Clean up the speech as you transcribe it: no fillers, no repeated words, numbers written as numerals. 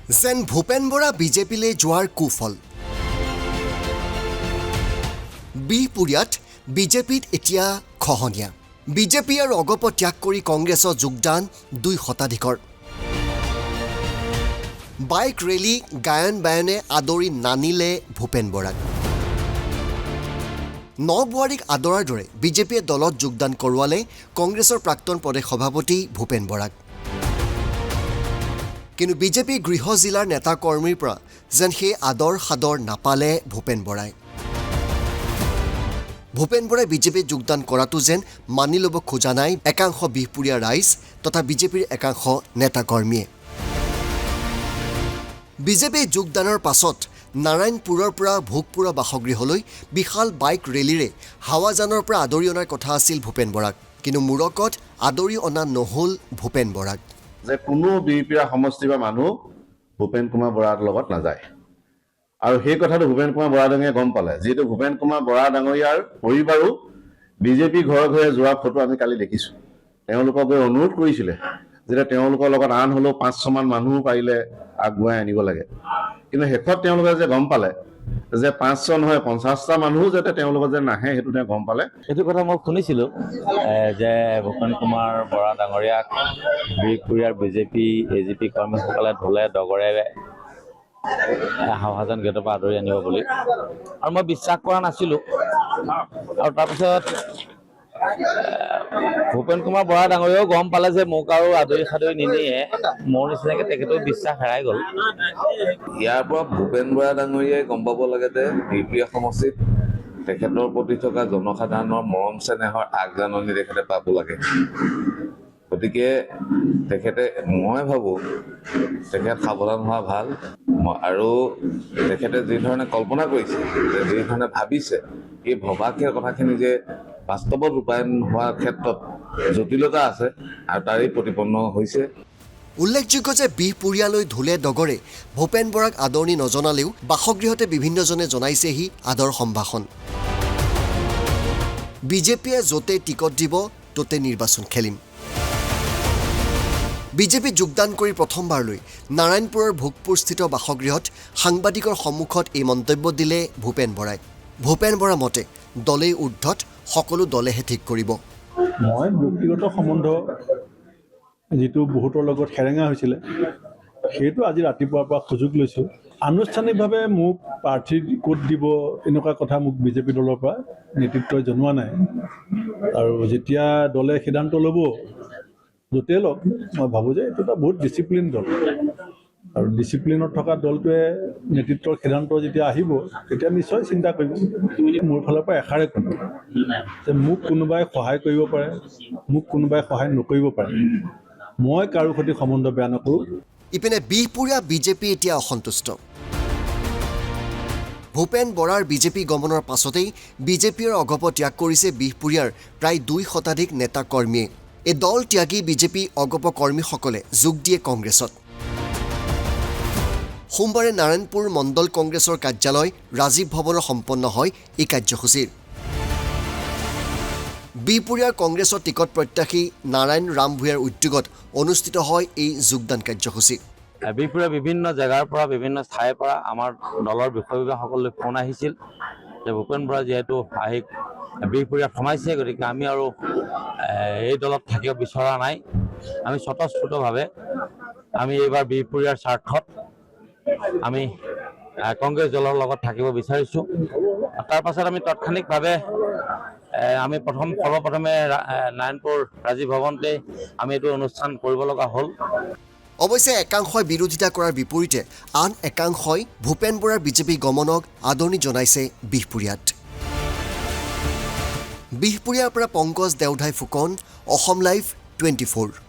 যেন ভূপেন বৰা বিজেপিলৈ যোৱাৰ কুফল বিহপুৰীয়াত বিজেপিত এতিয়া খহনীয়া বিজেপি আৰু অগপ ত্যাগ কৰি কংগ্ৰেছৰ যোগদান 2 শতাধিকৰ বাইক ৰেলী গায়ন বায়নে আদৰি নানিলে ভূপেন বৰাক নবুৱাৰীক আদৰাৰ দৰে বিজেপিয়ে দলত যোগদান কৰোৱালে কংগ্ৰেছৰ প্ৰাক্তন প্ৰদেশ সভাপতি ভূপেন বৰাক কিন্তু বিজেপি গৃহ জিলাৰ নেতা কৰ্মীৰ পৰা যেন সেই আদৰ সাদৰ নাপালে ভূপেন বৰাই বিজেপিত যোগদান কৰাটো যেন মানি ল'ব খোজা নাই একাংশ বিহপুৰীয়া ৰাইজ তথা বিজেপিৰ একাংশ নেতা কৰ্মীয়ে বিজেপি যোগদানৰ পাছত নাৰায়ণপুৰৰ পৰা ভোগপুৰা বাসগৃহলৈ বিশাল বাইক ৰেলীৰে হাৱাজানৰ পৰা আদৰি অনাৰ কথা আছিল ভূপেন বৰাক কিন্তু মূৰকত আদৰি অনা নহল ভূপেন বৰাক যে কোনো বিপিৰা সমষ্টিৰ মানুহ ভূপেন কুমাৰ বৰাৰ লগত নাযায় আৰু সেই কথাটো ভূপেন কুমাৰ বৰা ডাঙৰীয়াই গম পালে যেটো ভূপেন কুমাৰ বৰা ডাঙৰীয়াৰ পৰিবাৰো বিজেপি ঘৰে ঘৰে যোৱা ফটো আমি কালি দেখিছো তেওঁলোকক গৈ অনুৰোধ কৰিছিলে যে তেওঁলোকৰ লগত আন হলেও 5-6 মান মানুহ পাৰিলে আগুৱাই আনিব লাগে কিন্তু হেকত তেওঁলোকে যে গম পালে যে 500 নহয় 50টা মানুহ যাতে তেওঁলোকৰ যে নাহে হেতু তেওঁ গম পালে এইটো কথা মই শুনিছিলো যে ভূপেন কুমাৰ বৰা ডাঙৰীয়াক বিহপুৰীয়াৰ বিজেপি এজিপি কৰ্মীসকলে ঢোলে ডগৰে হাৱাজান গেটৰ পৰা আদৰি আনিব বুলি আৰু মই বিশ্বাস কৰা নাছিলো আৰু তাৰপিছত ভূপেন কুমাৰ বৰা ডাঙৰীয়াও গম পালে যে মোক আৰু আদৰি সাদৰি নিনিয়ে মোৰ নিচিনাকে তেখেতেও বিশ্বাস হেৰাই গ'ল ইয়াৰ পৰা ভূপেন বৰা ডাঙৰীয়াই গম পাব লাগে যে বিহপুৰীয়া সমষ্টিত তেখেতৰ প্ৰতি থকা জনসাধাৰণৰ মৰম চেনেহৰ আগজাননী তেখেতে পাব লাগে গতিকে তেখেতে মই ভাবো তেখেত সাৱধান হোৱা ভাল আৰু তেখেতে যি ধৰণে কল্পনা কৰিছে যে যি ধৰণে ভাবিছে এই ভবাশীয় কথাখিনি যে বাস্তৱত ৰূপায়ণ হোৱাৰ ক্ষেত্ৰত জটিলতা আছে আৰু তাৰেই প্ৰতিপন্ন হৈছে উল্লেখযোগ্য যে বিহপুৰীয়ালৈ ঢোলে ডগৰে ভূপেন বৰাক আদৰণি নজনালেও বাসগৃহতে বিভিন্নজনে জনাইছেহি আদৰ সম্ভাষণ বিজেপিয়ে য'তে টিকট দিব ত'তে নিৰ্বাচন খেলিম বিজেপি যোগদান কৰি প্ৰথমবাৰলৈ নাৰায়ণপুৰৰ ভোগপুৰস্থিত বাসগৃহত সাংবাদিকৰ সন্মুখত এই মন্তব্য দিলে ভূপেন বৰাই ভূপেন বৰা মতে দলেই ঊৰ্ধত সকলো দলেহে ঠিক কৰিব মই ব্যক্তিগত সম্বন্ধ যেটো বহুতৰ লগত খেৰেঙা হৈছিলে সেইটো আজি ৰাতিপুৱাৰ পৰা সুযোগ লৈছো আনুষ্ঠানিকভাৱে মোক প্ৰাৰ্থী কোট দিব এনেকুৱা কথা মোক বিজেপি দলৰ পৰা নেতৃত্বই জনোৱা নাই আৰু যেতিয়া দলে সিদ্ধান্ত ল'ব য'তে লওক মই ভাবোঁ যে এইটো এটা বহুত ডিচিপ্লিন দল আৰু ডিচিপ্লিনত থকা দলটোৱে নেতৃত্বৰ সিদ্ধান্ত যেতিয়া আহিব তেতিয়া নিশ্চয় চিন্তা কৰিব মোৰ ফালৰ পৰা এষাৰে ক'ম যে মোক কোনোবাই সহায় কৰিব পাৰে মোক কোনোবাই সহায় নকৰিব পাৰে মই কাৰো সৈতে সম্বন্ধ বেয়া নকৰোঁ ইপিনে বিহপুৰীয়া বিজেপি এতিয়া অসন্তুষ্ট ভূপেন বৰাৰ বিজেপি গমনৰ পাছতেই বিজেপিৰ অগপ ত্যাগ কৰিছে বিহপুৰীয়াৰ প্ৰায় 2 শতাধিক নেতা কৰ্মীয়ে এই দল ত্যাগী বিজেপি অগপ কৰ্মীসকলে যোগ দিয়ে কংগ্ৰেছত সোমবাৰে নাৰায়ণপুৰ মণ্ডল কংগ্ৰেছৰ কাৰ্যালয় ৰাজীৱ ভৱনত সম্পন্ন হয় এই কাৰ্যসূচীৰ বিহপুৰীয়াৰ কংগ্ৰেছৰ টিকট প্ৰত্যাশী নাৰায়ণ ৰাম ভূঞাৰ উদ্যোগত অনুষ্ঠিত হয় এই যোগদান কাৰ্যসূচী বিহপুৰীয়াৰ বিভিন্ন জেগাৰ পৰা বিভিন্ন ঠাইৰ পৰা আমাৰ দলৰ বিষয়ববীয়াসকললৈ ফোন আহিছিল যে ভূপেন বৰা যিহেতু আহি বিহপুৰীয়াত সোমাইছে গতিকে আমি আৰু এই দলত থাকিব বিচৰা নাই আমি স্বতঃস্ফূৰ্তভাৱে আমি এইবাৰ বিহপুৰীয়াৰ স্বাৰ্থত আমি কংগ্ৰেছ দলৰ লগত থাকিব বিচাৰিছোঁ তাৰ পাছত আমি তাৎক্ষণিকভাৱে আমি সৰ্বপ্ৰথমে নাৰায়ণপুৰ ৰাজীৱ ভৱনতে আমি এইটো অনুষ্ঠান কৰিব লগা হ'ল অৱশ্যে একাংশই বিৰোধিতা কৰাৰ বিপৰীতে আন একাংশই ভূপেন বৰাৰ বিজেপি গমনক আদৰণি জনাইছে বিহপুৰীয়াৰ পৰা পংকজ দেওধাই ফুকন অসম লাইভ 24